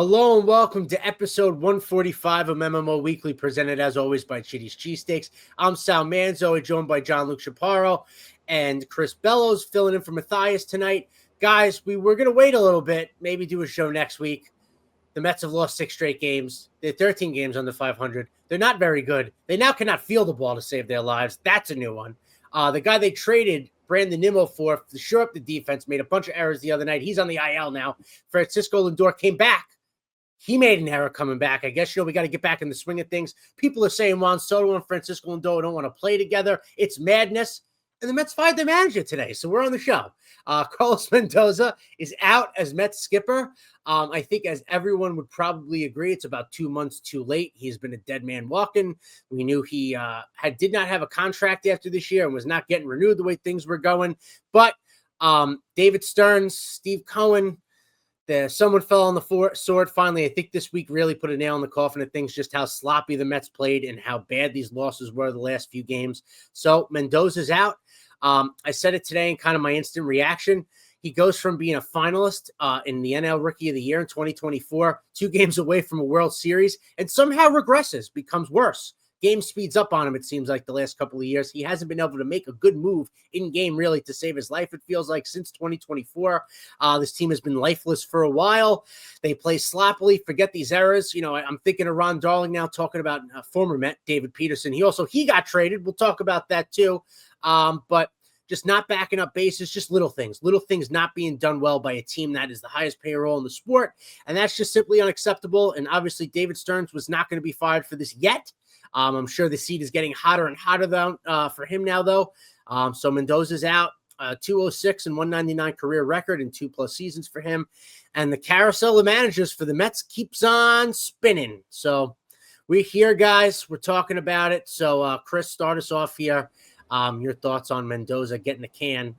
Hello and welcome to episode 145 of MMO Weekly, presented as always by Chitty's Cheesesteaks. I'm Sal Manzo, joined by John Luke Chaparro and Chris Bellows, filling in for Matthias tonight. Guys, we were going to wait a little bit, maybe do a show next week. The Mets have lost 6 straight games. They're 13 games under 500. They're not very good. They now cannot field the ball to save their lives. That's a new one. The guy they traded Brandon Nimmo for to shore up the defense made a bunch of errors the other night. He's on the IL now. Francisco Lindor came back. He made an error coming back. I guess, we got to get back in the swing of things. People are saying Juan Soto and Francisco Lindor don't want to play together. It's madness. And the Mets fired their manager today, so we're on the show. Carlos Mendoza is out as Mets skipper. I think, as everyone would probably agree, it's about 2 months too late. He's been a dead man walking. We knew he did not have a contract after this year and was not getting renewed the way things were going. But David Stearns, Steve Cohen, someone fell on the sword finally. I think this week really put a nail in the coffin of things, just how sloppy the Mets played and how bad these losses were the last few games. So Mendoza's out. I said it today in kind of my instant reaction. He goes from being a finalist in the NL Rookie of the Year in 2024, 2 games away from a World Series, and somehow regresses, becomes worse. Game speeds up on him, it seems like, the last couple of years. He hasn't been able to make a good move in game, really, to save his life, it feels like, since 2024. This team has been lifeless for a while. They play sloppily, forget these errors. I'm thinking of Ron Darling now, talking about former Met David Peterson. He got traded. We'll talk about that, too. But just not backing up bases, just little things not being done well by a team that is the highest payroll in the sport. And that's just simply unacceptable. And obviously, David Stearns was not going to be fired for this yet. I'm sure the seat is getting hotter and hotter for him now, though. So Mendoza's out. 206 and 199 career record in 2+ seasons for him. And the carousel of managers for the Mets keeps on spinning. So we're here, guys. We're talking about it. So Chris, start us off here. Your thoughts on Mendoza getting the can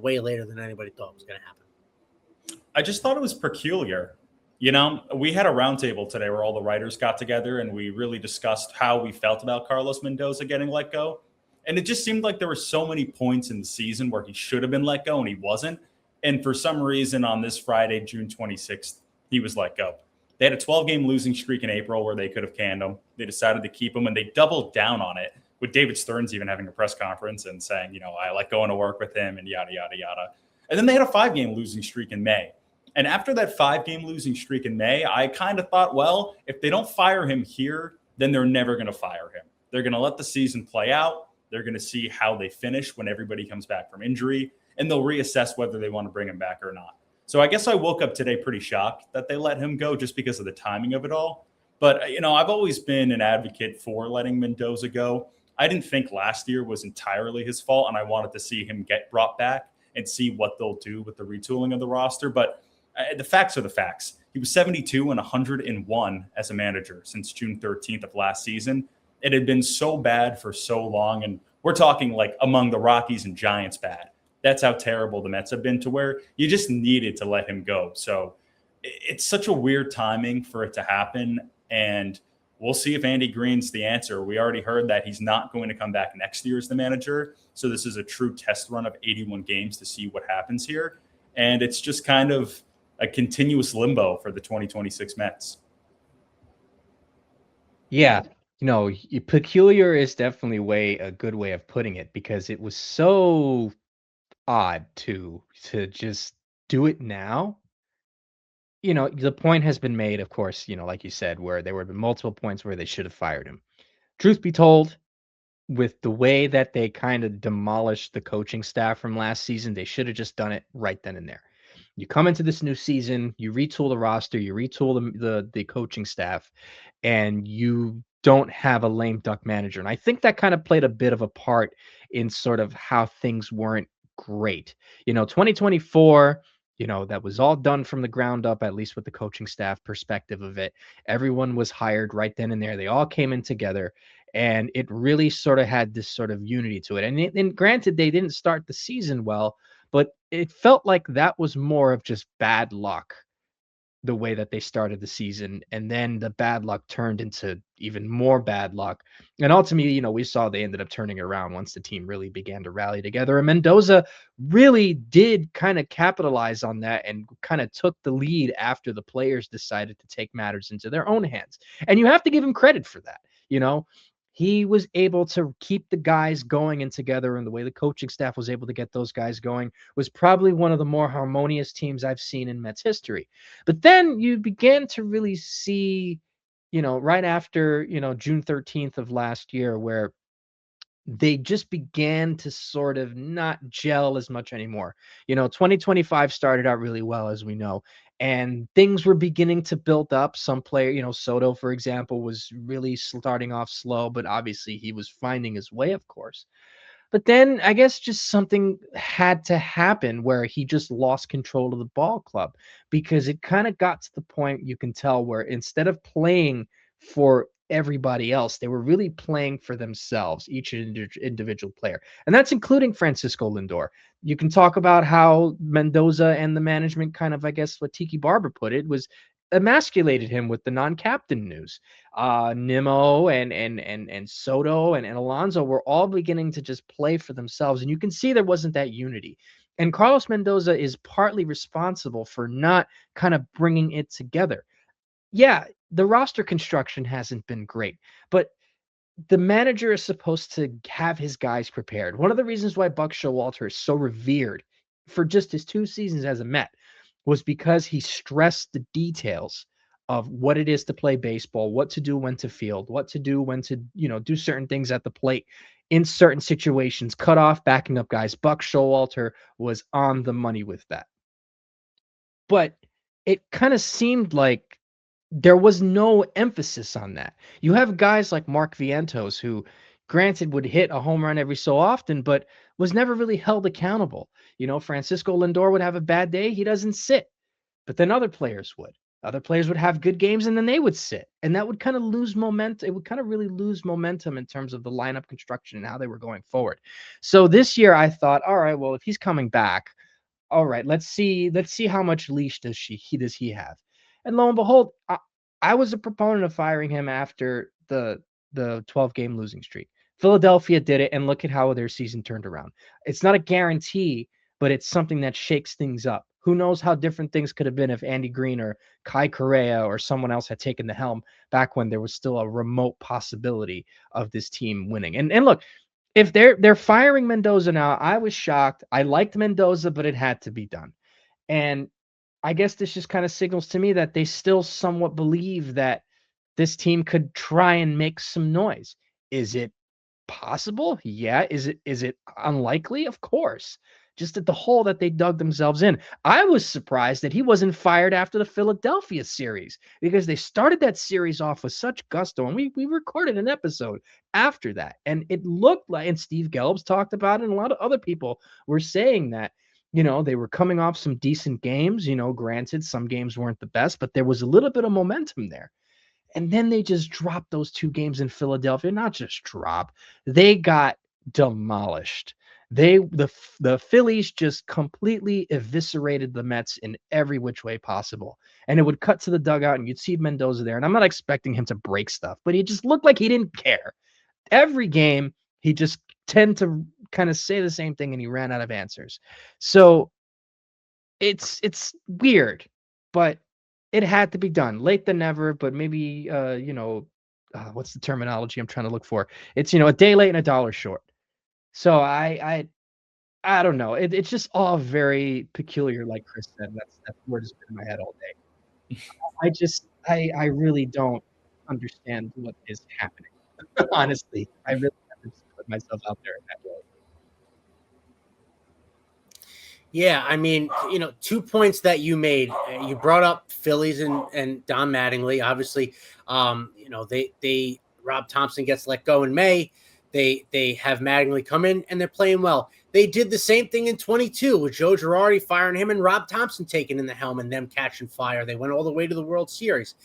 way later than anybody thought was going to happen. I just thought it was peculiar. We had a roundtable today where all the writers got together and we really discussed how we felt about Carlos Mendoza getting let go. And it just seemed like there were so many points in the season where he should have been let go and he wasn't. And for some reason on this Friday, June 26th, he was let go. They had a 12-game losing streak in April where they could have canned him. They decided to keep him and they doubled down on it, with David Stearns even having a press conference and saying, I like going to work with him and yada, yada, yada. And then they had a 5-game losing streak in May. And after that 5-game losing streak in May, I kind of thought, well, if they don't fire him here, then they're never going to fire him. They're going to let the season play out. They're going to see how they finish when everybody comes back from injury, and they'll reassess whether they want to bring him back or not. So I guess I woke up today pretty shocked that they let him go just because of the timing of it all. But, I've always been an advocate for letting Mendoza go. I didn't think last year was entirely his fault, and I wanted to see him get brought back and see what they'll do with the retooling of the roster. But the facts are the facts. He was 72 and 101 as a manager since June 13th of last season. It had been so bad for so long, and we're talking like among the Rockies and Giants bad. That's how terrible the Mets have been, to where you just needed to let him go. So it's such a weird timing for it to happen, and we'll see if Andy Green's the answer. We already heard that he's not going to come back next year as the manager, so this is a true test run of 81 games to see what happens here, and it's just kind of a continuous limbo for the 2026 Mets. Yeah, peculiar is definitely a good way of putting it, because it was so odd to just do it now. The point has been made, of course, like you said, where there were multiple points where they should have fired him. Truth be told, with the way that they kind of demolished the coaching staff from last season, they should have just done it right then and there. You come into this new season, you retool the roster, you retool the coaching staff, and you don't have a lame duck manager. And I think that kind of played a bit of a part in sort of how things weren't great. 2024, that was all done from the ground up, at least with the coaching staff perspective of it. Everyone was hired right then and there. They all came in together, and it really sort of had this sort of unity to it. And granted, they didn't start the season well, but it felt like that was more of just bad luck the way that they started the season. And then the bad luck turned into even more bad luck. And ultimately, we saw they ended up turning it around once the team really began to rally together. And Mendoza really did kind of capitalize on that and kind of took the lead after the players decided to take matters into their own hands. And you have to give him credit for that. He was able to keep the guys going and together, and the way the coaching staff was able to get those guys going was probably one of the more harmonious teams I've seen in Mets history. But then you began to really see, right after, June 13th of last year, where they just began to sort of not gel as much anymore. 2025 started out really well, as we know, and things were beginning to build up. Some player, Soto, for example, was really starting off slow, but obviously he was finding his way, of course. But then I guess just something had to happen where he just lost control of the ball club, because it kind of got to the point, you can tell, where instead of playing for everybody else, they were really playing for themselves, each individual player. And that's including Francisco Lindor. You can talk about how Mendoza and the management kind of, I guess what Tiki Barber put it, was emasculated him with the non-captain news. Nimmo and Soto and Alonso were all beginning to just play for themselves, and you can see there wasn't that unity. And Carlos Mendoza is partly responsible for not kind of bringing it together. Yeah, the roster construction hasn't been great, but the manager is supposed to have his guys prepared. One of the reasons why Buck Showalter is so revered for just his 2 seasons as a Met was because he stressed the details of what it is to play baseball, what to do when to field, what to do when to, do certain things at the plate in certain situations, cut off, backing up guys. Buck Showalter was on the money with that. But it kind of seemed like there was no emphasis on that. You have guys like Mark Vientos, who granted would hit a home run every so often, but was never really held accountable. Francisco Lindor would have a bad day, he doesn't sit. But then other players would. Other players would have good games and then they would sit. And that would kind of lose momentum. It would kind of really lose momentum in terms of the lineup construction and how they were going forward. So this year I thought, all right, well, if he's coming back, all right, let's see how much leash does he have. And lo and behold, I was a proponent of firing him after the 12-game losing streak. Philadelphia did it, and look at how their season turned around. It's not a guarantee, but it's something that shakes things up. Who knows how different things could have been if Andy Green or Kai Correa or someone else had taken the helm back when there was still a remote possibility of this team winning. And look, if they're firing Mendoza now, I was shocked. I liked Mendoza, but it had to be done. And I guess this just kind of signals to me that they still somewhat believe that this team could try and make some noise. Is it possible? Yeah. Is it unlikely? Of course. Just at the hole that they dug themselves in. I was surprised that he wasn't fired after the Philadelphia series, because they started that series off with such gusto, and we recorded an episode after that. And it looked like, and Steve Gelbs talked about it, and a lot of other people were saying that, they were coming off some decent games. Granted, some games weren't the best, but there was a little bit of momentum there. And then they just dropped those 2 games in Philadelphia. Not just drop, they got demolished. The Phillies just completely eviscerated the Mets in every which way possible. And it would cut to the dugout and you'd see Mendoza there. And I'm not expecting him to break stuff, but he just looked like he didn't care. Every game, he just tend to kind of say the same thing, and he ran out of answers. So it's weird, but it had to be done. Late than never, but maybe what's the terminology I'm trying to look for? It's a day late and a dollar short. So I don't know. It's just all very peculiar, like Chris said. That word has been in my head all day. I really don't understand what is happening. Honestly, I really have to put myself out there in that way. Yeah, I mean, 2 points that you made. You brought up Phillies and Don Mattingly. Obviously, they Rob Thompson gets let go in May. They have Mattingly come in, and they're playing well. They did the same thing in 22 with Joe Girardi firing him and Rob Thompson taking in the helm and them catching fire. They went all the way to the World Series.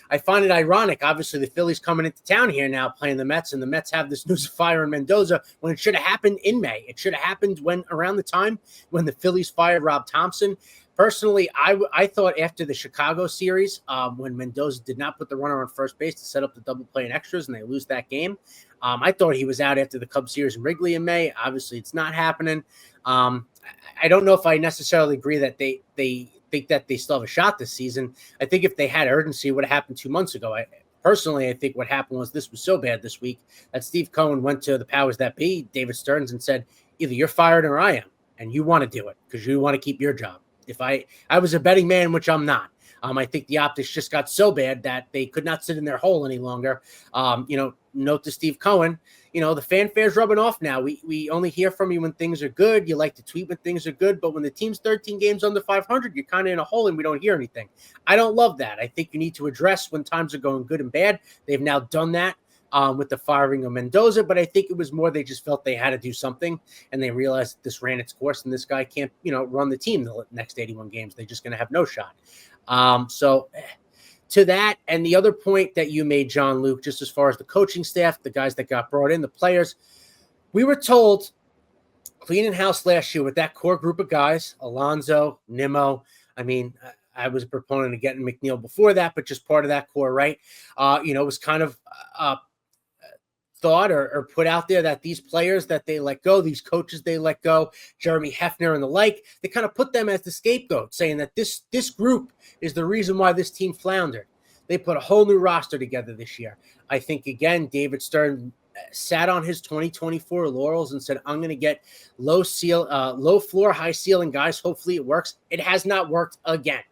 I find it ironic. Obviously, the Phillies coming into town here now playing the Mets, and the Mets have this news of firing Mendoza when it should have happened in May. It should have happened around the time when the Phillies fired Rob Thompson. Personally, I thought after the Chicago series, when Mendoza did not put the runner on first base to set up the double play in extras and they lose that game, I thought he was out after the Cubs series in Wrigley in May. Obviously, it's not happening. I don't know if I necessarily agree that they think that they still have a shot this season. I think if they had urgency, it would have happened 2 months ago. Personally, I think what happened was this was so bad this week that Steve Cohen went to the powers that be, David Stearns, and said, either you're fired or I am, and you want to do it because you want to keep your job. If I was a betting man, which I'm not, I think the optics just got so bad that they could not sit in their hole any longer. Note to Steve Cohen, the fanfare's rubbing off now. We only hear from you when things are good. You like to tweet when things are good, but when the team's 13 games under 500, you're kind of in a hole and we don't hear anything. I don't love that. I think you need to address when times are going good and bad. They've now done that with the firing of Mendoza, but I think it was more they just felt they had to do something, and they realized this ran its course, and this guy can't, run the team the next 81 games. They're just going to have no shot. So to that, and the other point that you made, John Luke, just as far as the coaching staff, the guys that got brought in, the players, we were told cleaning house last year with that core group of guys, Alonso, Nimmo. I mean, I was a proponent of getting McNeil before that, but just part of that core, right? It was kind of thought or put out there that these players that they let go, these coaches they let go, Jeremy Hefner and the like, they kind of put them as the scapegoat, saying that this group is the reason why this team floundered. They put a whole new roster together this year. I think, again, David Stern sat on his 2024 laurels and said, I'm going to get low floor, high ceiling guys. Hopefully it works. It has not worked again.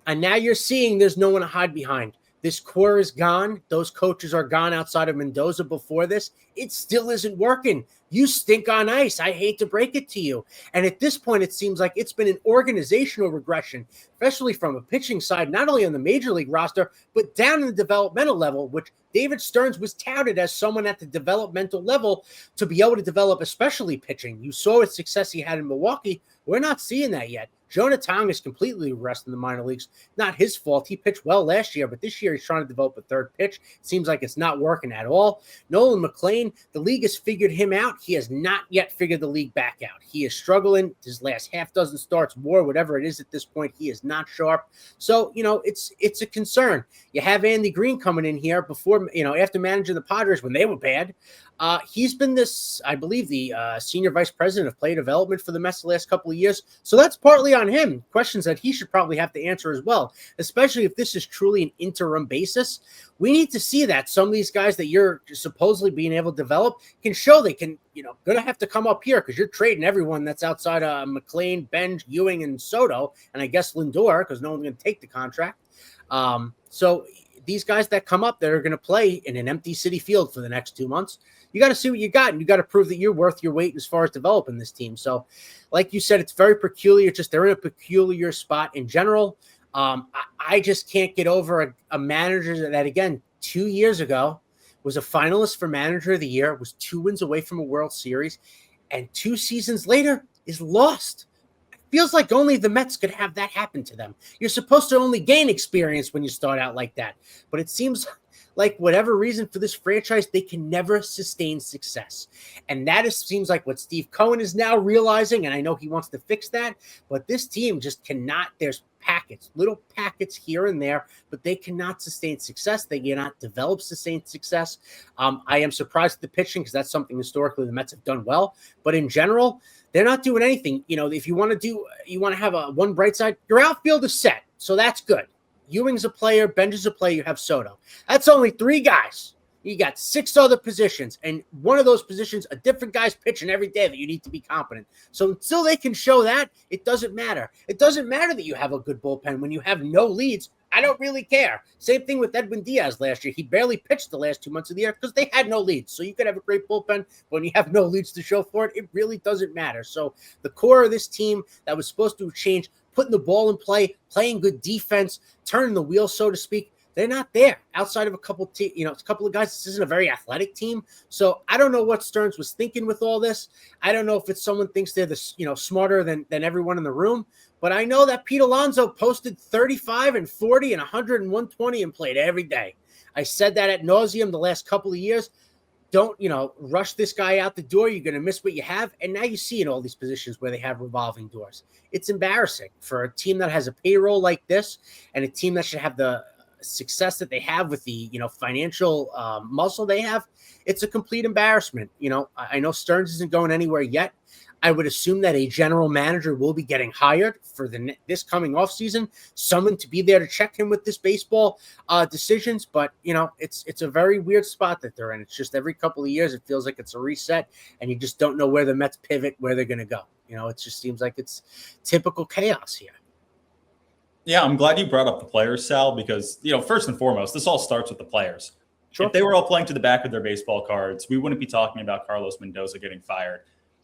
And now you're seeing there's no one to hide behind. This core is gone. Those coaches are gone outside of Mendoza before this. It still isn't working. You stink on ice. I hate to break it to you. And at this point, it seems like it's been an organizational regression, especially from a pitching side, not only on the major league roster, but down in the developmental level, which David Stearns was touted as someone at the developmental level to be able to develop, especially pitching. You saw what success he had in Milwaukee. We're not seeing that yet. Jonah Tong is completely regressed in the minor leagues. Not his fault. He pitched well last year, but this year he's trying to develop a third pitch. Seems like it's not working at all. Nolan McLean, the league has figured him out. He has not yet figured the league back out. He is struggling. His last half dozen starts, more, whatever it is at this point, he is not sharp. So, it's a concern. You have Andy Green coming in here before, after managing the Padres when they were bad. He's been this, I believe, the senior vice president of player development for the Mets the last couple of years. So that's partly on him. Questions that he should probably have to answer as well, especially if this is truly an interim basis. We need to see that some of these guys that you're supposedly being able to develop can show they can, going to have to come up here because you're trading everyone that's outside of McLean, Benj, Ewing, and Soto, and I guess Lindor because no one's going to take the contract. So these guys that come up that are going to play in an empty City Field for the next 2 months, you got to see what you got, and you got to prove that you're worth your weight as far as developing this team. So, like you said, it's very peculiar. Just they're in a peculiar spot in general. I just can't get over a manager that, again, 2 years ago was a finalist for Manager of the Year, was 2 wins away from a World Series, and 2 seasons later is lost. Feels like only the Mets could have that happen to them. You're supposed to only gain experience when you start out like that. But it seems like whatever reason for this franchise, they can never sustain success. And that seems like what Steve Cohen is now realizing, and I know he wants to fix that, but this team just cannot. There's little packets here and there, but they cannot sustain success. They cannot develop sustained success. I am surprised at the pitching because that's something historically the Mets have done well. But in general, they're not doing anything. If you want to have a one bright side, your outfield is set. So that's good. Ewing's a player, Benj is a player, you have Soto. That's only 3 guys. You got 6 other positions, and one of those positions, a different guy's pitching every day that you need to be competent. So until they can show that, it doesn't matter. It doesn't matter that you have a good bullpen when you have no leads. I don't really care. Same thing with Edwin Diaz last year. He barely pitched the last 2 months of the year because they had no leads. So you could have a great bullpen, but when you have no leads to show for it, it really doesn't matter. So the core of this team that was supposed to change, putting the ball in play, playing good defense, turning the wheel, so to speak, they're not there outside of a couple of guys. This isn't a very athletic team. So I don't know what Stearns was thinking with all this. I don't know if it's someone thinks they're smarter than everyone in the room. But I know that Pete Alonso posted 35 and 40 and 100 and 120 and played every day. I said that ad nauseum the last couple of years. don't, rush this guy out the door. You're going to miss what you have. And now you see in all these positions where they have revolving doors. It's embarrassing for a team that has a payroll like this and a team that should have the success that they have with the, financial muscle they have. It's a complete embarrassment. I know Stearns isn't going anywhere yet. I would assume that a general manager will be getting hired for this coming offseason, someone to be there to check him with this baseball decisions. But, it's a very weird spot that they're in. It's just every couple of years, it feels like it's a reset, and you just don't know where the Mets pivot, where they're going to go. It just seems like it's typical chaos here. Yeah, I'm glad you brought up the players, Sal, because, first and foremost, this all starts with the players. Sure. If they were all playing to the back of their baseball cards, we wouldn't be talking about Carlos Mendoza getting fired.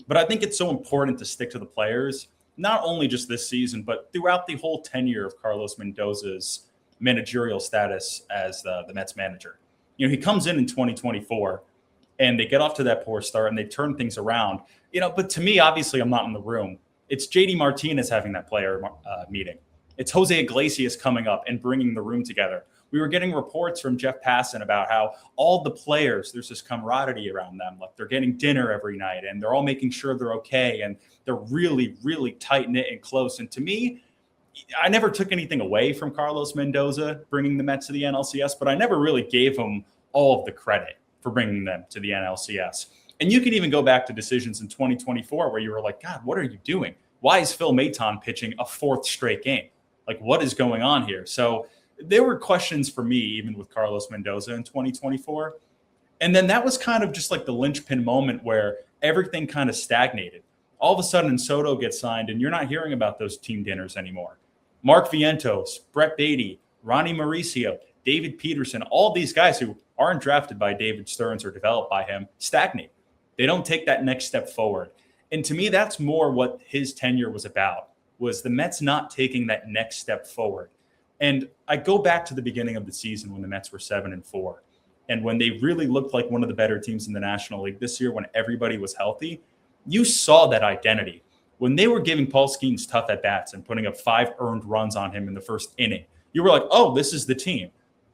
But I think it's so important to stick to the players, not only just this season, but throughout the whole tenure of Carlos Mendoza's managerial status as the Mets manager. He comes in 2024, and they get off to that poor start, and they turn things around. But to me, obviously, I'm not in the room. It's JD Martinez having that player meeting. It's Jose Iglesias coming up and bringing the room together. We were getting reports from Jeff Passan about how all the players, there's this camaraderie around them. Like they're getting dinner every night and they're all making sure they're okay. And they're really, really tight knit and close. And to me, I never took anything away from Carlos Mendoza bringing the Mets to the NLCS, but I never really gave him all of the credit for bringing them to the NLCS. And you can even go back to decisions in 2024 where you were like, God, what are you doing? Why is Phil Maton pitching a fourth straight game? Like, what is going on here? So there were questions for me, even with Carlos Mendoza in 2024. And then that was kind of just like the linchpin moment where everything kind of stagnated. All of a sudden, Soto gets signed, and you're not hearing about those team dinners anymore. Mark Vientos, Brett Beatty, Ronnie Mauricio, David Peterson, all these guys who aren't drafted by David Stearns or developed by him stagnate. They don't take that next step forward. And to me, that's more what his tenure was about, was the Mets not taking that next step forward. And I go back to the beginning of the season when the Mets were 7-4. And when they really looked like one of the better teams in the National League this year, when everybody was healthy, you saw that identity. When they were giving Paul Skeens tough at-bats and putting up 5 earned runs on him in the first inning, you were like, oh, this is the team.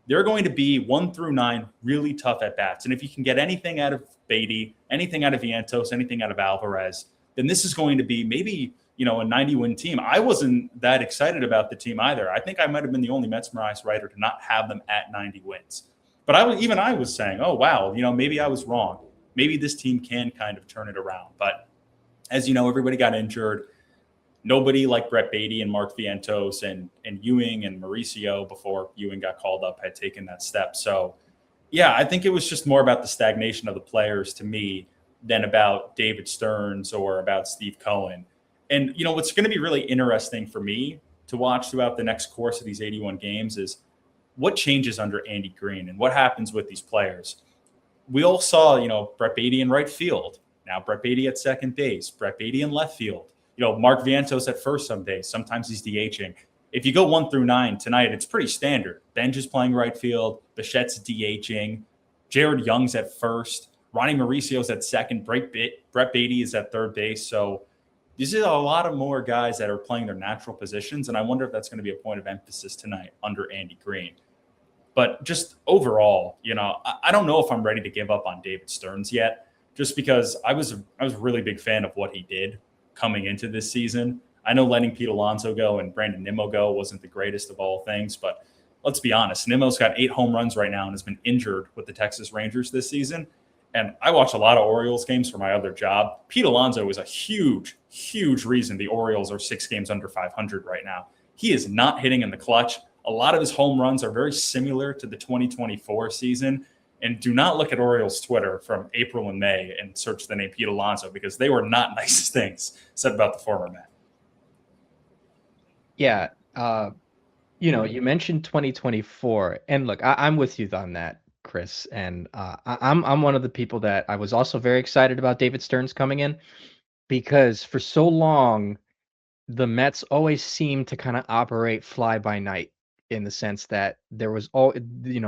They're going to be 1 through 9 really tough at-bats. And if you can get anything out of Beatty, anything out of Vientos, anything out of Alvarez, then this is going to be maybe – a 90-win team. I wasn't that excited about the team either. I think I might have been the only Mets writer to not have them at 90 wins. But I was saying, oh, wow, maybe I was wrong. Maybe this team can kind of turn it around. But as you know, everybody got injured. Nobody like Brett Beatty and Mark Vientos and Ewing and Mauricio, before Ewing got called up, had taken that step. So, yeah, I think it was just more about the stagnation of the players to me than about David Stearns or about Steve Cohen. And, what's going to be really interesting for me to watch throughout the next course of these 81 games is what changes under Andy Green and what happens with these players. We all saw, Brett Beatty in right field. Now Brett Beatty at second base, Brett Beatty in left field. Mark Vientos at first some days. Sometimes he's DHing. If you go 1 through 9 tonight, it's pretty standard. Benj is playing right field. Bichette's DHing. Jared Young's at first. Ronnie Mauricio's at second. Brett Beatty is at third base. So these are a lot of more guys that are playing their natural positions, and I wonder if that's going to be a point of emphasis tonight under Andy Green. But just overall, I don't know if I'm ready to give up on David Stearns yet, just because I was a really big fan of what he did coming into this season. I know letting Pete Alonso go and Brandon Nimmo go wasn't the greatest of all things, but let's be honest, Nimmo's got 8 home runs right now and has been injured with the Texas Rangers this season. And I watch a lot of Orioles games for my other job. Pete Alonso is a huge, huge reason the Orioles are 6 games under 500 right now. He is not hitting in the clutch. A lot of his home runs are very similar to the 2024 season. And do not look at Orioles Twitter from April and May and search the name Pete Alonso, because they were not nice things said about the former Met. Yeah. You mentioned 2024. And look, I'm with you on that, Chris, and I'm one of the people that I was also very excited about David Stearns coming in, because for so long the Mets always seemed to kind of operate fly by night, in the sense that there was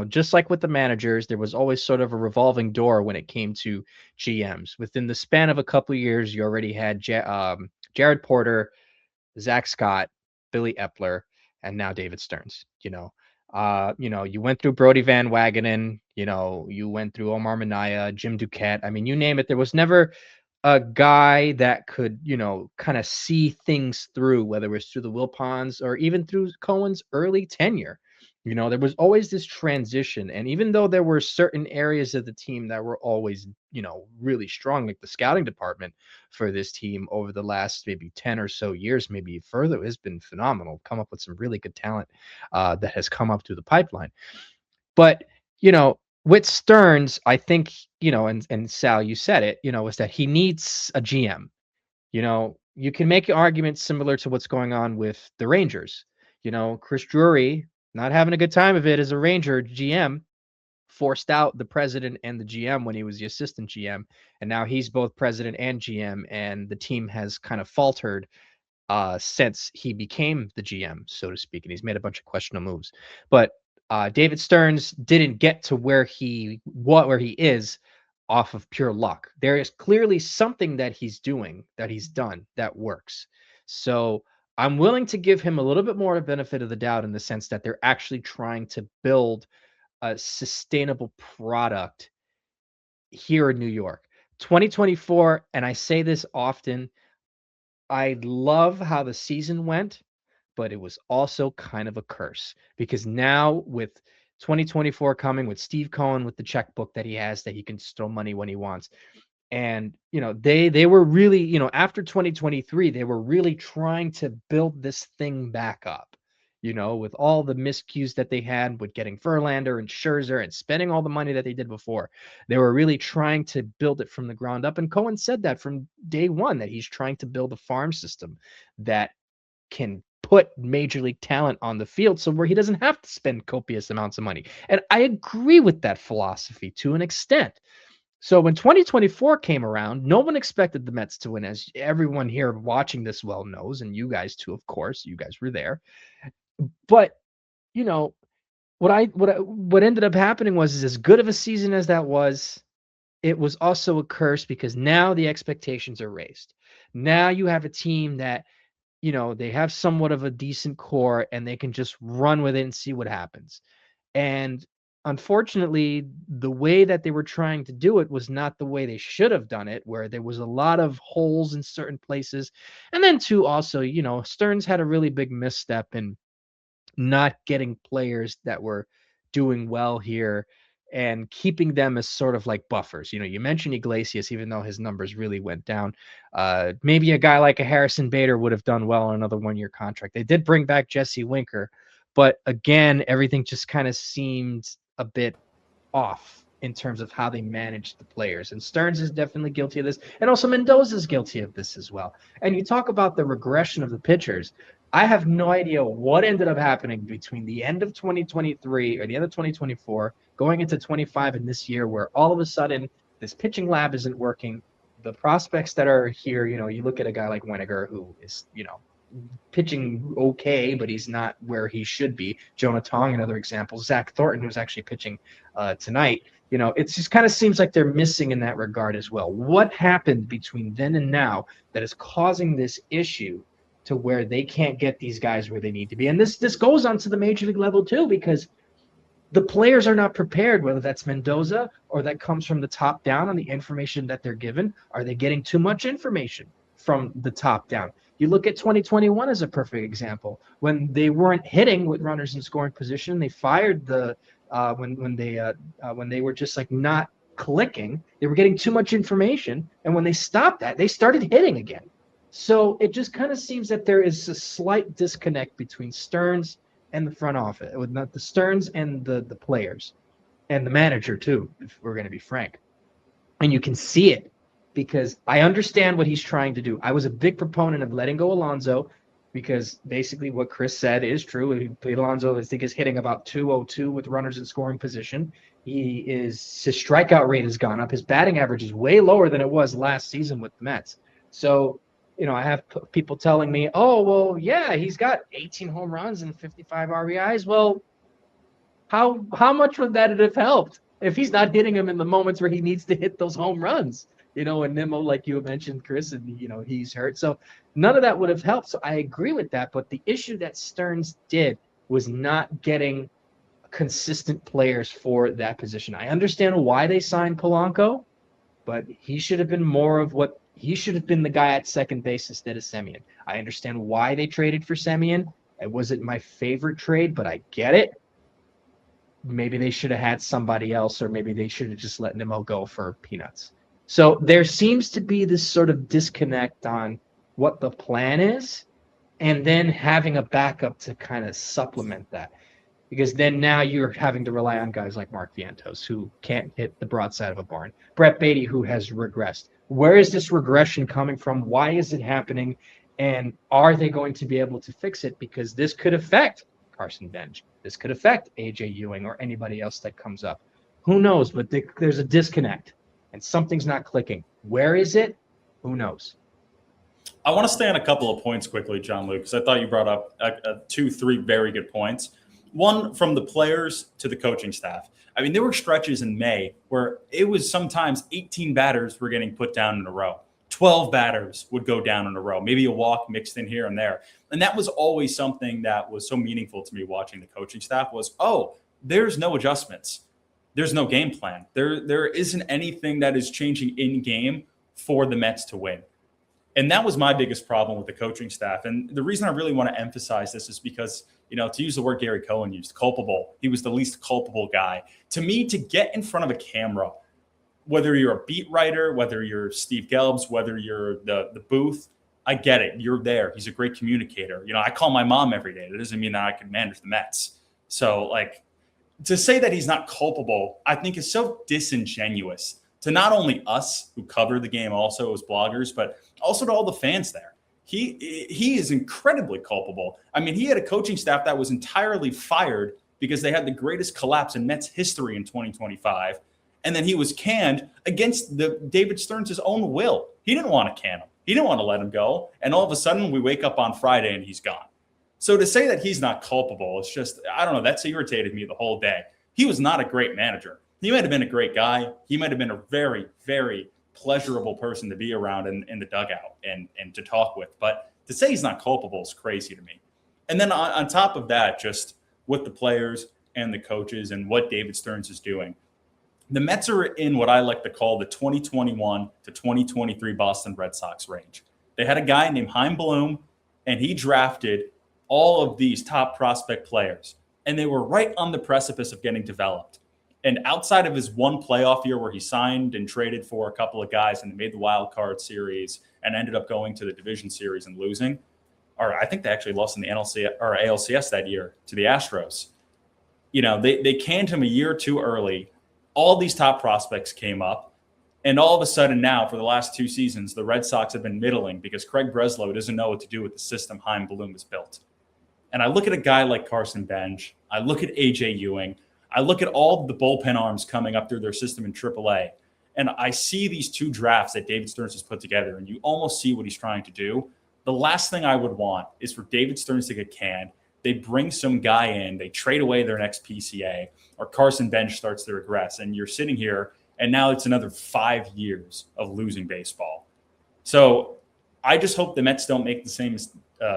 just like with the managers, there was always sort of a revolving door when it came to GMs. Within the span of a couple of years, you already had Jared Porter, Zach Scott, Billy Epler, and now David Stearns. You went through Brody Van Wagenen, you went through Omar Minaya, Jim Duquette. I mean, you name it. There was never a guy that could, kind of see things through, whether it was through the Wilpons or even through Cohen's early tenure. There was always this transition. And even though there were certain areas of the team that were always, really strong, like the scouting department for this team over the last maybe 10 or so years, maybe further, has been phenomenal. Come up with some really good talent that has come up through the pipeline. But, with Stearns, I think, and Sal, you said it, is that he needs a GM. You can make arguments similar to what's going on with the Rangers. Chris Drury not having a good time of it as a Ranger GM, forced out the president and the GM when he was the assistant GM. And now he's both president and GM, and the team has kind of faltered since he became the GM, so to speak, and he's made a bunch of questionable moves. But David Stearns didn't get to where he is off of pure luck. There is clearly something that he's doing, that he's done, that works. So I'm willing to give him a little bit more benefit of the doubt in the sense that they're actually trying to build a sustainable product here in New York. 2024, and I say this often, I love how the season went, but it was also kind of a curse because now with 2024 coming, with Steve Cohen, with the checkbook that he has, that he can throw money when he wants. And, they were really, after 2023, they were really trying to build this thing back up, with all the miscues that they had with getting Verlander and Scherzer and spending all the money that they did before. They were really trying to build it from the ground up. And Cohen said that from day one, that he's trying to build a farm system that can put major league talent on the field so where he doesn't have to spend copious amounts of money. And I agree with that philosophy to an extent. So when 2024 came around, no one expected the Mets to win, as everyone here watching this well knows, and you guys too, of course, you guys were there. But, what ended up happening was, is as good of a season as that was, it was also a curse because now the expectations are raised. Now you have a team that, they have somewhat of a decent core and they can just run with it and see what happens. And unfortunately, the way that they were trying to do it was not the way they should have done it, where there was a lot of holes in certain places. And then too, also, Stearns had a really big misstep in not getting players that were doing well here and keeping them as sort of like buffers. You mentioned Iglesias, even though his numbers really went down. Maybe a guy like a Harrison Bader would have done well on another one-year contract. They did bring back Jesse Winker, but again, everything just kind of seemed a bit off in terms of how they managed the players. And Stearns is definitely guilty of this. And also Mendoza is guilty of this as well. And you talk about the regression of the pitchers. I have no idea what ended up happening between the end of 2023 or the end of 2024, going into 25 in this year, where all of a sudden this pitching lab isn't working. The prospects that are here, you look at a guy like Weniger, who is, pitching okay, but he's not where he should be. Jonah Tong, another example. Zach Thornton, who's actually pitching tonight. It just kind of seems like they're missing in that regard as well. What happened between then and now that is causing this issue to where they can't get these guys where they need to be? And this goes on to the major league level too, because the players are not prepared, whether that's Mendoza or that comes from the top down on the information that they're given. Are they getting too much information from the top down? You look at 2021 as a perfect example. When they weren't hitting with runners in scoring position, they fired the when they were just like not clicking. They were getting too much information, and when they stopped that, they started hitting again. So it just kind of seems that there is a slight disconnect between Stearns and the front office, with not the Stearns and the players, and the manager too, if we're going to be frank. And you can see it, because I understand what he's trying to do. I was a big proponent of letting go Alonso, because basically what Chris said is true. Alonso, I think, is hitting about 202 with runners in scoring position. His strikeout rate has gone up. His batting average is way lower than it was last season with the Mets. So, I have people telling me, oh, well, yeah, he's got 18 home runs and 55 RBIs. Well, how much would that have helped if he's not hitting them in the moments where he needs to hit those home runs? And Nimmo, like you mentioned, Chris, and, he's hurt. So none of that would have helped. So I agree with that. But the issue that Stearns did was not getting consistent players for that position. I understand why they signed Polanco, but he should have been more of what he should have been the guy at second base instead of Semien. I understand why they traded for Semien. It wasn't my favorite trade, but I get it. Maybe they should have had somebody else, or maybe they should have just let Nimmo go for peanuts. So there seems to be this sort of disconnect on what the plan is, and then having a backup to kind of supplement that. Because then now you're having to rely on guys like Mark Vientos, who can't hit the broadside of a barn. Brett Beatty, who has regressed. Where is this regression coming from? Why is it happening? And are they going to be able to fix it? Because this could affect Carson Bench. This could affect AJ Ewing or anybody else that comes up. Who knows? But there's a disconnect, and something's not clicking. Where is it? Who knows? I want to stay on a couple of points quickly, John Luke, because I thought you brought up 2-3 very good points. One, from the players to the coaching staff. I mean, there were stretches in May where it was sometimes 18 batters were getting put down in a row. 12 batters would go down in a row, maybe a walk mixed in here and there. And that was always something that was so meaningful to me watching the coaching staff was, oh, there's no adjustments. There's no game plan. There isn't anything that is changing in game for the Mets to win. And that was my biggest problem with the coaching staff. And the reason I really want to emphasize this is because, to use the word Gary Cohen used, culpable. He was the least culpable guy. To me, to get in front of a camera, whether you're a beat writer, whether you're Steve Gelbs, whether you're the booth, I get it. You're there. He's a great communicator. I call my mom every day. That doesn't mean that I can manage the Mets. So, to say that he's not culpable, I think is so disingenuous to not only us who cover the game also as bloggers, but also to all the fans there. He is incredibly culpable. I mean, he had a coaching staff that was entirely fired because they had the greatest collapse in Mets history in 2025. And then he was canned against David Stearns' own will. He didn't want to can him. He didn't want to let him go. And all of a sudden we wake up on Friday and he's gone. So to say that he's not culpable, it's just, I don't know, that's irritated me the whole day. He was not a great manager. He might have been a great guy. He might have been a very, very pleasurable person to be around in the dugout and to talk with. But to say he's not culpable is crazy to me. And then on top of that, just with the players and the coaches and what David Stearns is doing, the Mets are in what I like to call the 2021 to 2023 Boston Red Sox range. They had a guy named Chaim Bloom, and he drafted all of these top prospect players, and they were right on the precipice of getting developed. And outside of his one playoff year where he signed and traded for a couple of guys and made the wild card series and ended up going to the division series and losing, or I think they actually lost in the ALCS that year to the Astros. They canned him a year too early. All these top prospects came up, and all of a sudden now, for the last 2 seasons, the Red Sox have been middling because Craig Breslow doesn't know what to do with the system Chaim Bloom has built. And I look at a guy like Carson Bench, I look at AJ Ewing, I look at all the bullpen arms coming up through their system in AAA, and I see these 2 drafts that David Stearns has put together, and you almost see what he's trying to do. The last thing I would want is for David Stearns to get canned. They bring some guy in, they trade away their next PCA, or Carson Bench starts to regress, and you're sitting here, and now it's another 5 years of losing baseball. So I just hope the Mets don't make the same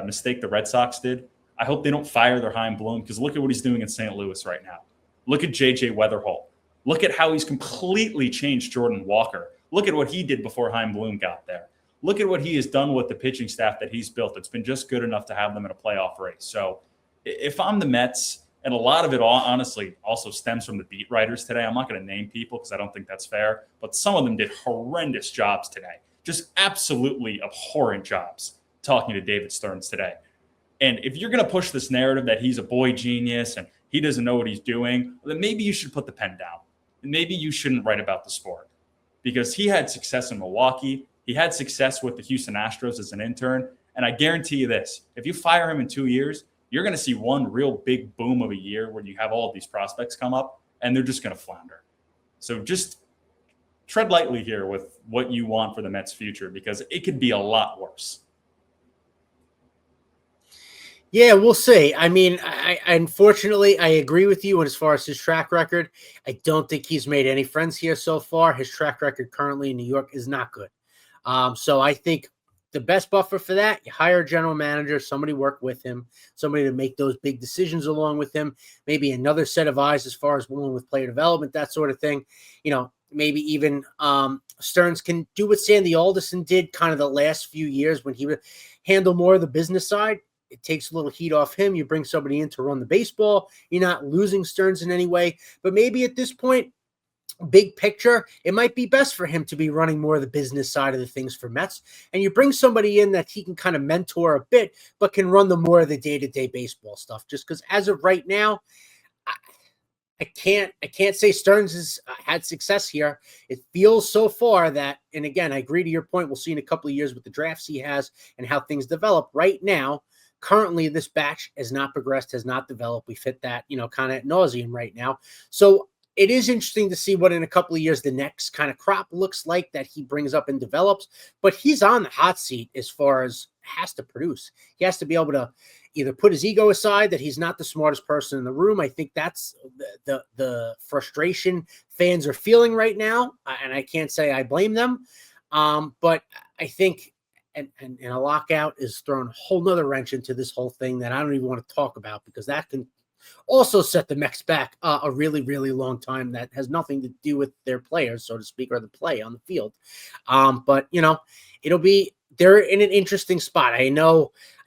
mistake the Red Sox did. I hope they don't fire their Chaim Bloom, because look at what he's doing in St. Louis right now. Look at J.J. Weatherholt. Look at how he's completely changed Jordan Walker. Look at what he did before Chaim Bloom got there. Look at what he has done with the pitching staff that he's built. It's been just good enough to have them in a playoff race. So if I'm the Mets, and a lot of it honestly also stems from the beat writers today. I'm not going to name people because I don't think that's fair, but some of them did horrendous jobs today. Just absolutely abhorrent jobs talking to David Stearns today. And if you're going to push this narrative that he's a boy genius and he doesn't know what he's doing, then maybe you should put the pen down. Maybe you shouldn't write about the sport, because he had success in Milwaukee. He had success with the Houston Astros as an intern. And I guarantee you this, if you fire him in 2 years, you're going to see one real big boom of a year where you have all of these prospects come up and they're just going to flounder. So just tread lightly here with what you want for the Mets' future, because it could be a lot worse. Yeah, we'll see. I mean, I unfortunately, I agree with you as far as his track record. I don't think he's made any friends here so far. His track record currently in New York is not good. So I think the best buffer for that, you hire a general manager, somebody work with him, somebody to make those big decisions along with him, maybe another set of eyes as far as one with player development, that sort of thing. Maybe even Stearns can do what Sandy Alderson did kind of the last few years when he would handle more of the business side. It takes a little heat off him. You bring somebody in to run the baseball. You're not losing Stearns in any way. But maybe at this point, big picture, it might be best for him to be running more of the business side of the things for Mets. And you bring somebody in that he can kind of mentor a bit, but can run the more of the day-to-day baseball stuff. Just because as of right now, I can't say Stearns has had success here. It feels so far that, and again, I agree to your point. We'll see in a couple of years with the drafts he has and how things develop. Right now, currently, this batch has not progressed, has not developed. We've hit that, kind of ad nauseum right now. So it is interesting to see what in a couple of years the next kind of crop looks like that he brings up and develops. But he's on the hot seat as far as has to produce. He has to be able to either put his ego aside that he's not the smartest person in the room. I think that's the frustration fans are feeling right now, and I can't say I blame them. But I think and a lockout is thrown a whole nother wrench into this whole thing that I don't even want to talk about, because that can also set the Mets back a really, really long time. That has nothing to do with their players, so to speak, or the play on the field. But they're in an interesting spot. I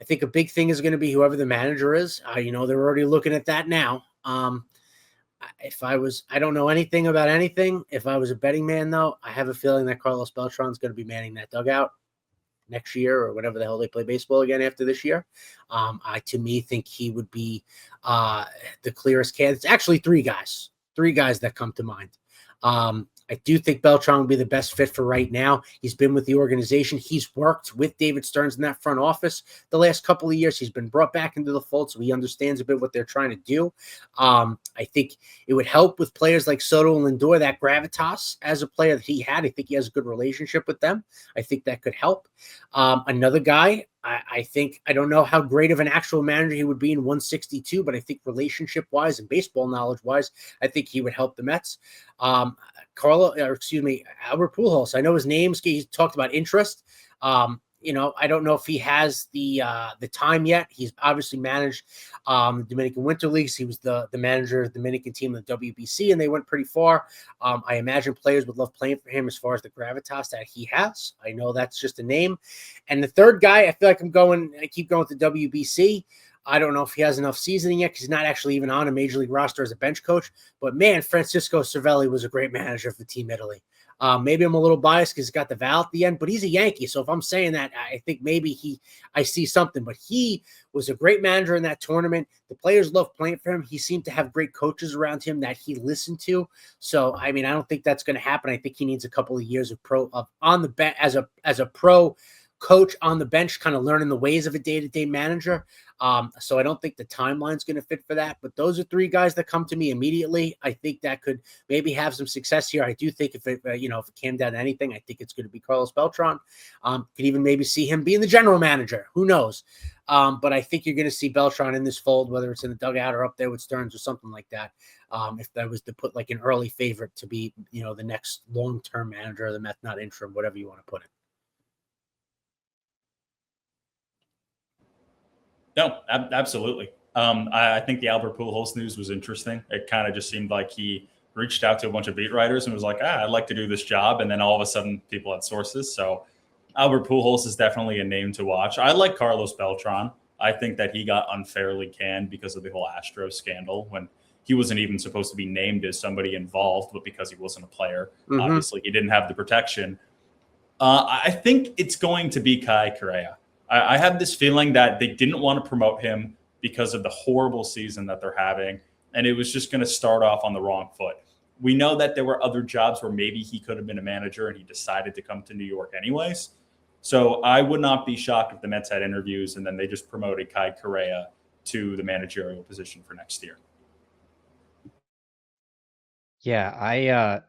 think a big thing is going to be whoever the manager is. They're already looking at that now. I don't know anything about anything. If I was a betting man, though, I have a feeling that Carlos Beltran's going to be manning that dugout next year or whatever the hell they play baseball again after this year. I, to me, think he would be the clearest candidate. It's actually three guys that come to mind. I do think Beltran would be the best fit for right now. He's been with the organization. He's worked with David Stearns in that front office the last couple of years. He's been brought back into the fold, so he understands a bit what they're trying to do. I think it would help with players like Soto and Lindor, that gravitas as a player that he had. I think he has a good relationship with them. I think that could help. Another guy, I think, I don't know how great of an actual manager he would be in 162, but I think relationship-wise and baseball knowledge-wise, I think he would help the Mets. Albert Pujols. I know his names. He talked about interest. I don't know if he has the time yet. He's obviously managed the Dominican Winter Leagues. He was the manager of the Dominican team of the WBC, and they went pretty far. I imagine players would love playing for him as far as the gravitas that he has. I know that's just a name. And the third guy, I feel like I keep going with the WBC. I don't know if he has enough seasoning yet because he's not actually even on a major league roster as a bench coach. But man, Francisco Cervelli was a great manager for Team Italy. Maybe I'm a little biased because he's got the vowel at the end, but he's a Yankee. So if I'm saying that, I think maybe I see something. But he was a great manager in that tournament. The players loved playing for him. He seemed to have great coaches around him that he listened to. So I don't think that's going to happen. I think he needs a couple of years of on the bench as a pro coach on the bench, kind of learning the ways of a day-to-day manager. So I don't think the timeline's going to fit for that. But those are three guys that come to me immediately. I think that could maybe have some success here. I do think if it came down to anything, I think it's going to be Carlos Beltran. Could even maybe see him being the general manager. Who knows? But I think you're going to see Beltran in this fold, whether it's in the dugout or up there with Stearns or something like that. If that was to put like an early favorite to be, the next long-term manager of the Mets, not interim, whatever you want to put it. No, absolutely. I think the Albert Pujols news was interesting. It kind of just seemed like he reached out to a bunch of beat writers and was like, I'd like to do this job. And then all of a sudden people had sources. So Albert Pujols is definitely a name to watch. I like Carlos Beltran. I think that he got unfairly canned because of the whole Astros scandal when he wasn't even supposed to be named as somebody involved, but because he wasn't a player, obviously he didn't have the protection. I think it's going to be Kai Correa. I have this feeling that they didn't want to promote him because of the horrible season that they're having, and it was just going to start off on the wrong foot. We know that there were other jobs where maybe he could have been a manager and he decided to come to New York anyways. So I would not be shocked if the Mets had interviews and then they just promoted Kai Correa to the managerial position for next year. Yeah,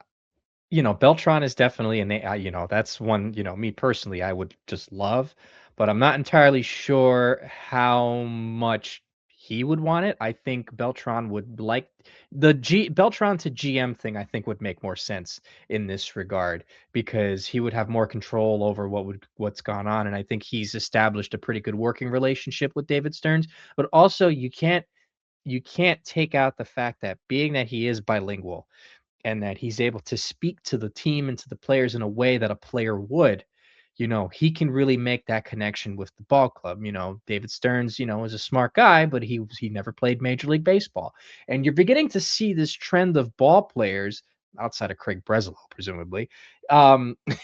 Beltran is definitely a name. That's one, me personally, I would just love, but I'm not entirely sure how much he would want it. I think Beltran would like the Beltran to GM thing. I think would make more sense in this regard because he would have more control over what's gone on, and I think he's established a pretty good working relationship with David Stearns. But also, you can't take out the fact that being that he is bilingual and that he's able to speak to the team and to the players in a way that a player would, he can really make that connection with the ball club. David Stearns, is a smart guy, but he never played Major League Baseball. And you're beginning to see this trend of ball players outside of Craig Breslow, presumably,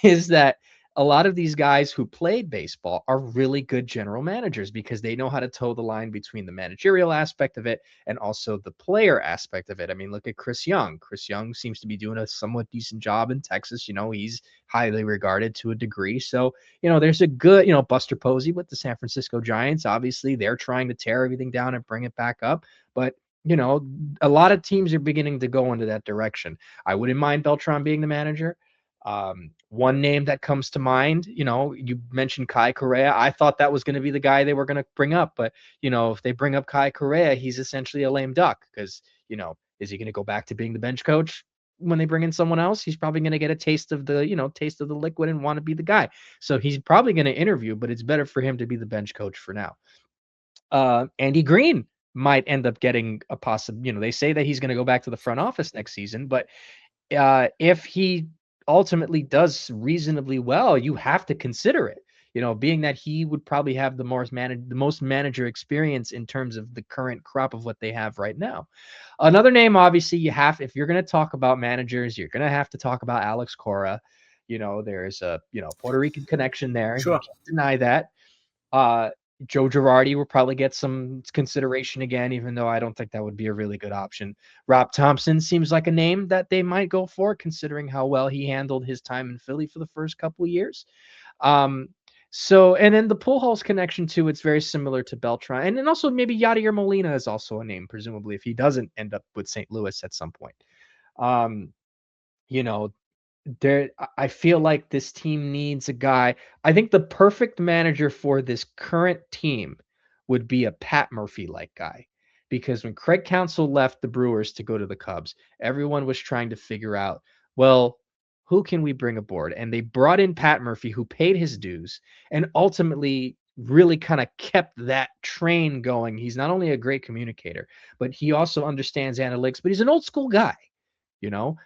is that a lot of these guys who played baseball are really good general managers because they know how to toe the line between the managerial aspect of it and also the player aspect of it. I mean, look at Chris Young. Chris Young seems to be doing a somewhat decent job in Texas. He's highly regarded to a degree. So, there's a good, Buster Posey with the San Francisco Giants. Obviously, they're trying to tear everything down and bring it back up. But, a lot of teams are beginning to go into that direction. I wouldn't mind Beltran being the manager. One name that comes to mind, you mentioned Kai Correa. I thought that was going to be the guy they were going to bring up, but if they bring up Kai Correa, he's essentially a lame duck because, is he going to go back to being the bench coach when they bring in someone else? He's probably going to get a taste of the liquid and want to be the guy. So he's probably going to interview, but it's better for him to be the bench coach for now. Andy Green might end up getting a possible, they say that he's going to go back to the front office next season, but if he ultimately does reasonably well, you have to consider it, being that he would probably have the most manager experience in terms of the current crop of what they have right now. Another name, obviously, if you're going to talk about managers, you're going to have to talk about Alex Cora. There's a, Puerto Rican connection there. Sure. You can't deny that. Joe Girardi will probably get some consideration again, even though I don't think that would be a really good option. Rob Thompson seems like a name that they might go for, considering how well he handled his time in Philly for the first couple of years. And then the Pujols connection too, it's very similar to Beltran. And then also maybe Yadier Molina is also a name, presumably, if he doesn't end up with St. Louis at some point. I feel like this team needs a guy. I think the perfect manager for this current team would be a Pat Murphy-like guy. Because when Craig Counsell left the Brewers to go to the Cubs, everyone was trying to figure out, well, who can we bring aboard? And they brought in Pat Murphy, who paid his dues and ultimately really kind of kept that train going. He's not only a great communicator, but he also understands analytics, but he's an old school guy.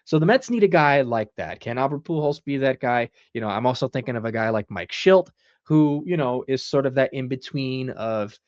So the Mets need a guy like that. Can Albert Pujols be that guy? I'm also thinking of a guy like Mike Schilt, who, is sort of that in between of,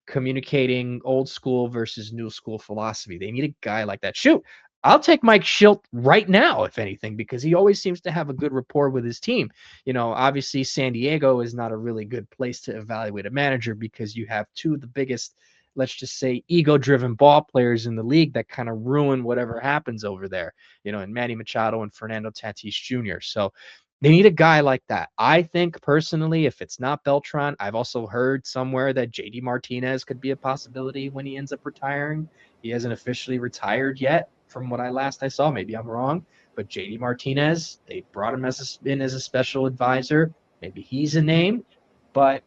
communicating old school versus new school philosophy. They need a guy like that. Shoot, I'll take Mike Schilt right now, if anything, because he always seems to have a good rapport with his team. Obviously San Diego is not a really good place to evaluate a manager because you have two of the biggest, let's just say, ego-driven ball players in the league that kind of ruin whatever happens over there, and Manny Machado and Fernando Tatis Jr. So they need a guy like that. I think personally, if it's not Beltran, I've also heard somewhere that JD Martinez could be a possibility when he ends up retiring. He hasn't officially retired yet from what I saw. Maybe I'm wrong, but JD Martinez, they brought him in as a special advisor. Maybe he's a name, but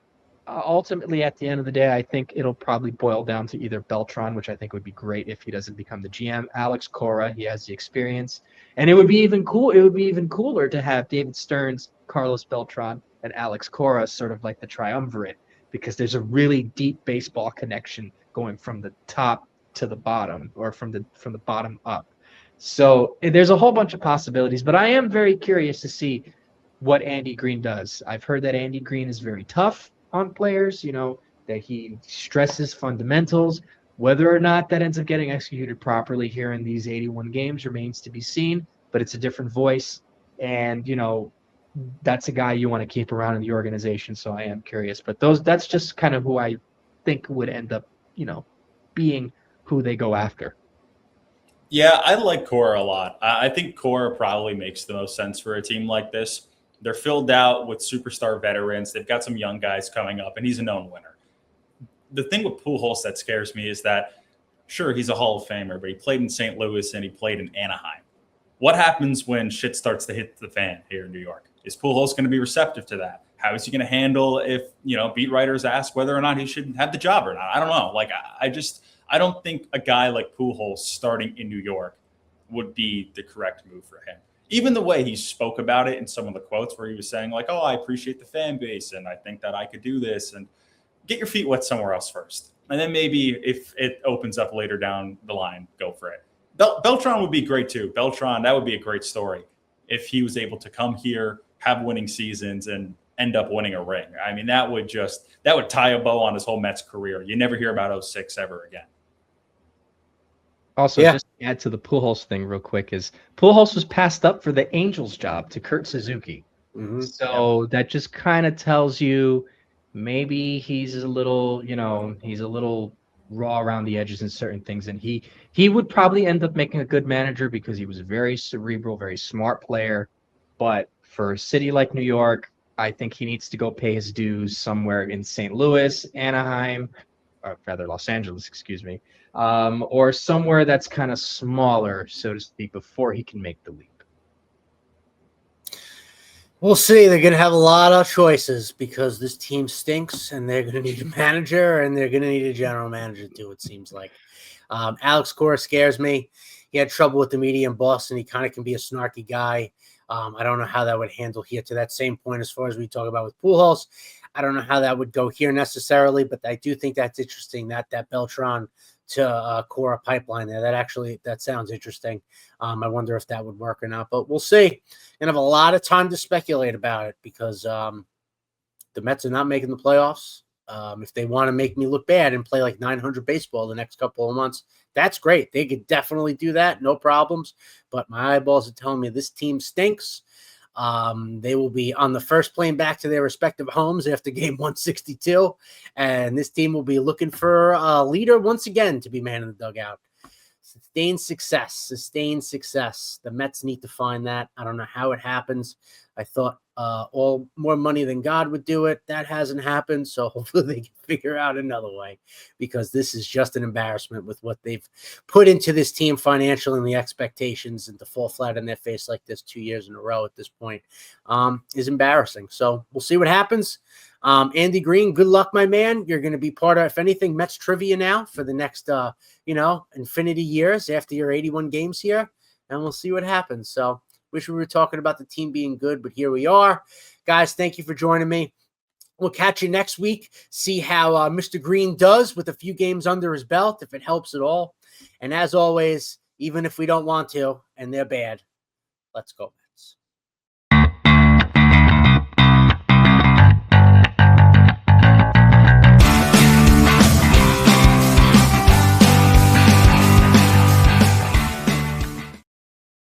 ultimately, at the end of the day, I think it'll probably boil down to either Beltran, which I think would be great if he doesn't become the GM. Alex Cora, he has the experience, and it would be even cool. It would be even cooler to have David Stearns, Carlos Beltran, and Alex Cora sort of like the triumvirate, because there's a really deep baseball connection going from the top to the bottom, or from the bottom up. So there's a whole bunch of possibilities, but I am very curious to see what Andy Green does. I've heard that Andy Green is very tough on players, that he stresses fundamentals. Whether or not that ends up getting executed properly here in these 81 games remains to be seen, but it's a different voice. And, that's a guy you want to keep around in the organization. So I am curious, but that's just kind of who I think would end up, being who they go after. Yeah, I like Cora a lot. I think Cora probably makes the most sense for a team like this. They're filled out with superstar veterans. They've got some young guys coming up, and he's a known winner. The thing with Pujols that scares me is that, sure, he's a Hall of Famer, but he played in St. Louis and he played in Anaheim. What happens when shit starts to hit the fan here in New York? Is Pujols going to be receptive to that? How is he going to handle if, beat writers ask whether or not he should have the job or not? I don't know. Like, I don't think a guy like Pujols starting in New York would be the correct move for him. Even the way he spoke about it in some of the quotes where he was saying like, oh, I appreciate the fan base and I think that I could do this, and get your feet wet somewhere else first. And then maybe if it opens up later down the line, go for it. Beltran would be great too. Beltran, that would be a great story if he was able to come here, have winning seasons, and end up winning a ring. I mean, that would tie a bow on his whole Mets career. You never hear about 06 ever again. Also, just to add to the Pujols thing real quick, is Pujols was passed up for the Angels job to Kurt Suzuki. Mm-hmm. So that just kind of tells you maybe he's a little raw around the edges in certain things. And he would probably end up making a good manager because he was a very cerebral, very smart player. But for a city like New York, I think he needs to go pay his dues somewhere in St. Louis, Anaheim, or rather Los Angeles, excuse me, or somewhere that's kind of smaller, so to speak, before he can make the leap. We'll see. They're going to have a lot of choices because this team stinks, and they're going to need a manager, and they're going to need a general manager too, it seems like. Alex Cora scares me. He had trouble with the media in Boston. He kind of can be a snarky guy. I don't know how that would handle here to that same point as far as we talk about with Pujols. I don't know how that would go here necessarily, but I do think that's interesting, that Beltran to Cora pipeline there. That sounds interesting. I wonder if that would work or not, but we'll see. And have a lot of time to speculate about it because the Mets are not making the playoffs. If they want to make me look bad and play like 900 baseball the next couple of months, that's great. They could definitely do that. No problems. But my eyeballs are telling me this team stinks. They will be on the first plane back to their respective homes after game 162. And this team will be looking for a leader once again to be man in the dugout. Sustained success. The Mets need to find that. I don't know how it happens. I thought all more money than God would do it. That hasn't happened. So hopefully they can figure out another way, because this is just an embarrassment with what they've put into this team financially and the expectations, and to fall flat on their face like this 2 years in a row at this point is embarrassing. So we'll see what happens. Andy Green, good luck, my man. You're going to be part of, if anything, Mets trivia now for the next, infinity years after your 81 games here, and we'll see what happens. So wish we were talking about the team being good, but here we are. Guys, thank you for joining me. We'll catch you next week. See how Mr. Green does with a few games under his belt, if it helps at all. And as always, even if we don't want to and they're bad, let's go.